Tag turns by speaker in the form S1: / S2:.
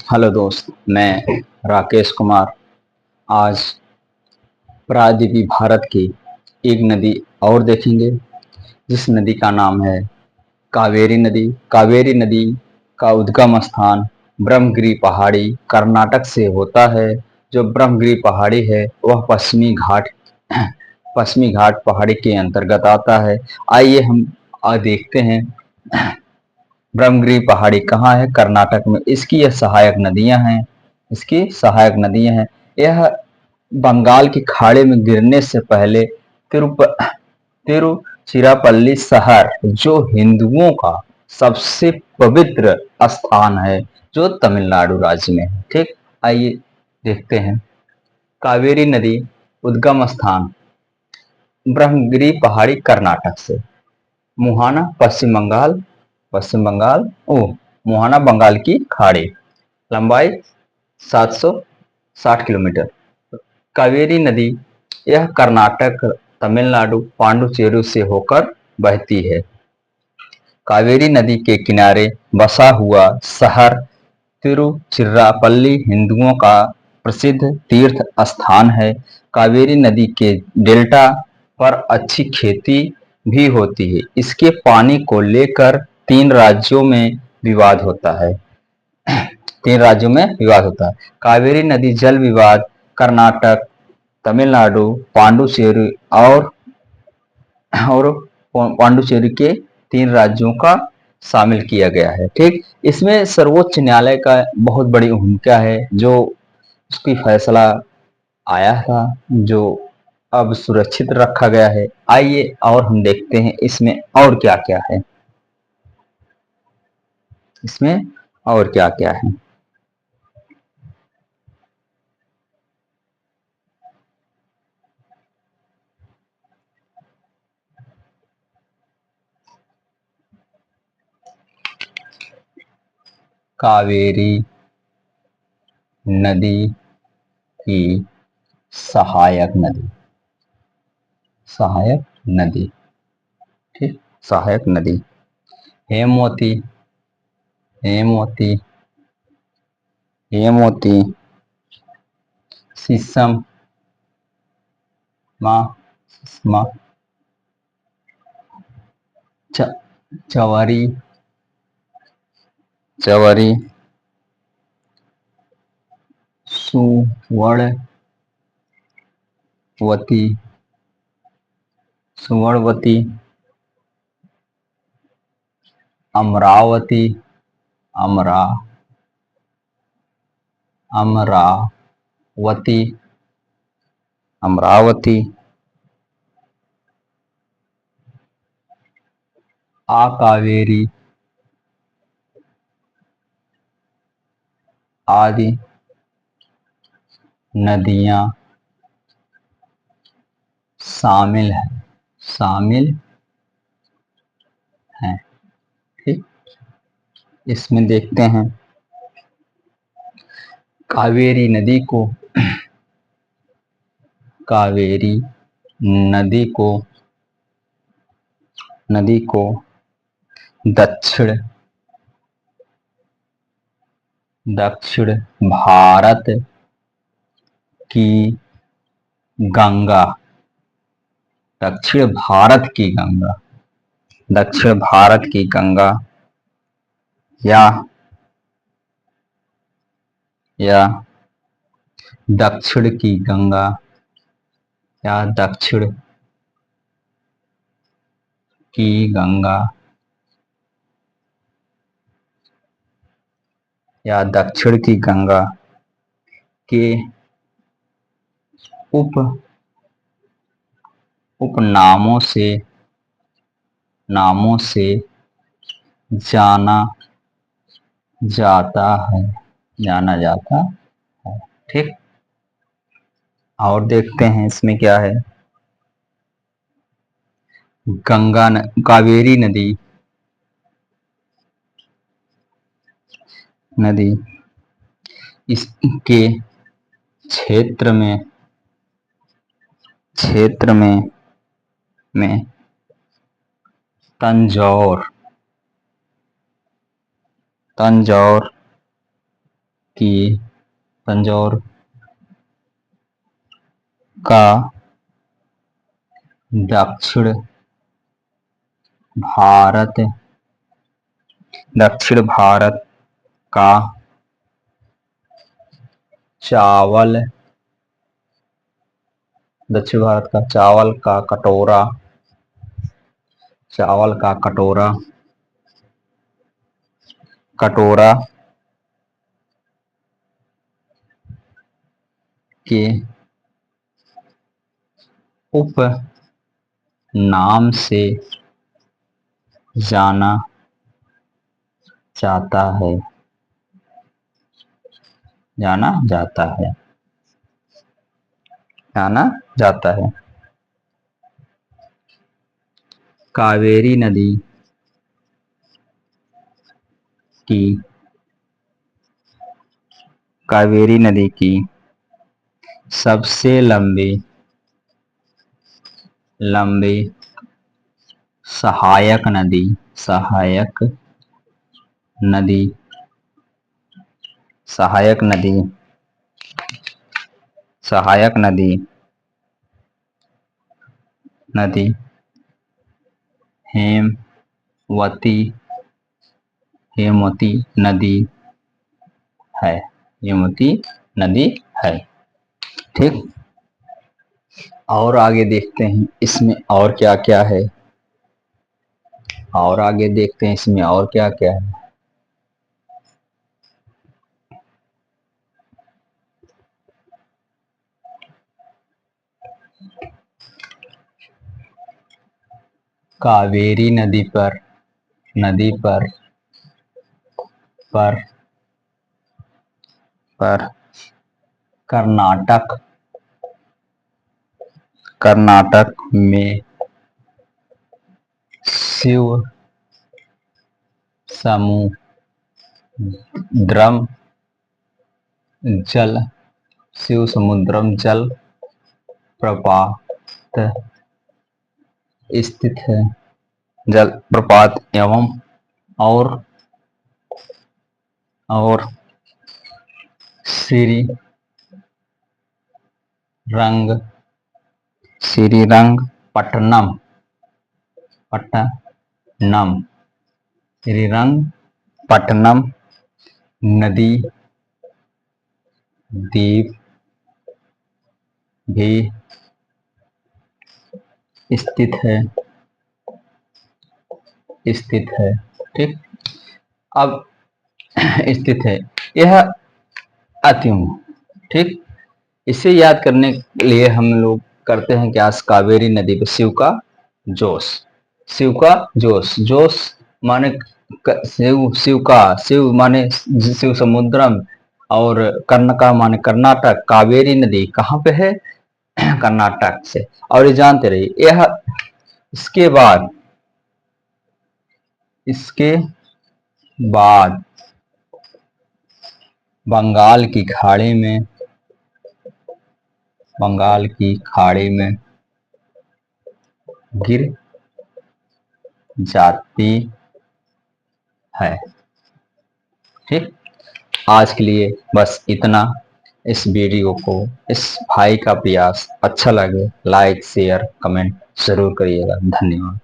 S1: Hello दोस्त, मैं राकेश कुमार। आज प्रायद्वीपीय भारत की एक नदी और देखेंगे, जिस नदी का नाम है कावेरी नदी। कावेरी नदी का उद्गम स्थान ब्रह्मगिरी पहाड़ी कर्नाटक से होता है। जो ब्रह्मगिरी पहाड़ी है वह पश्चिमी घाट पहाड़ी के अंतर्गत आता है। आइए हम देखते हैं ब्रह्मगिरी पहाड़ी कहाँ है। कर्नाटक में। इसकी यह सहायक नदियां हैं। यह बंगाल की खाड़ी में गिरने से पहले तिरुचिरापल्ली शहर, जो हिंदुओं का सबसे पवित्र स्थान है, जो तमिलनाडु राज्य में है। ठीक। आइए देखते हैं। कावेरी नदी उद्गम स्थान ब्रह्मगिरी पहाड़ी कर्नाटक से। मुहाना पश्चिम बंगाल। मुहाना बंगाल की खाड़ी। लंबाई 760 किलोमीटर। कावेरी नदी यह कर्नाटक, तमिलनाडु, पांडुचेरी से होकर बहती है। कावेरी नदी के किनारे बसा हुआ शहर तिरुचिरापल्ली हिंदुओं का प्रसिद्ध तीर्थ स्थान है। कावेरी नदी के डेल्टा पर अच्छी खेती भी होती है। इसके पानी को लेकर विवाद होता है तीन राज्यों में विवाद होता है। कावेरी नदी जल विवाद कर्नाटक, तमिलनाडु, पांडुचेरी और पांडुचेरी के तीन राज्यों का शामिल किया गया है। ठीक। इसमें सर्वोच्च न्यायालय का बहुत बड़ी भूमिका है, जो उसकी फैसला आया था, जो अब सुरक्षित रखा गया है। आइए और हम देखते हैं इसमें और क्या क्या है। इसमें और क्या क्या है। कावेरी नदी की सहायक नदी। सहायक नदी। ठीक। सहायक नदी हेमवती। हेमवती हेमवती शीशम माँ माँ चवरी चवरी सुवर्णवती सुवर्णवती अमरावती अमरा अमरावती अमरावती आकावेरी आदि नदियां शामिल हैं। ठीक। इसमें देखते हैं कावेरी नदी को कावेरी नदी को नदी को दक्षिण दक्षिण भारत की गंगा दक्षिण भारत की गंगा दक्षिण भारत की गंगा या या दक्षिण की गंगा या दक्षिण की गंगा या दक्षिण की गंगा के उप नामों से जाना जाता है जाना जाता है। ठीक। और देखते हैं इसमें क्या है। कावेरी नदी इसके क्षेत्र में तंजौर की तंजौर का दक्षिण भारत का चावल दक्षिण भारत का चावल का कटोरा के उप नाम से जाना जाता है जाना जाता है। कावेरी नदी की सबसे लंबी सहायक नदी हेमवती नदी है। ठीक, और आगे देखते हैं इसमें और क्या क्या है। कावेरी नदी पर कर्नाटक में शिव समुद्रम जल प्रपात स्थित है। एवं और श्रीरंगपट्टनम नदी द्वीप भी स्थित है। ठीक, अब स्थित है यह अतिम। ठीक, इसे याद करने के लिए हम लोग करते हैं कि आज कावेरी नदी पर शिव का जोश माने शिव माने शिव समुद्रम, और कर्ण का माने कर्नाटक। कावेरी नदी कहाँ पे है? कर्नाटक से। और ये जानते रहिए यह इसके बाद बंगाल की खाड़ी में गिर जाती है। ठीक, आज के लिए बस इतना। इस वीडियो को, इस भाई का प्रयास अच्छा लगे लाइक शेयर कमेंट जरूर करिएगा। धन्यवाद।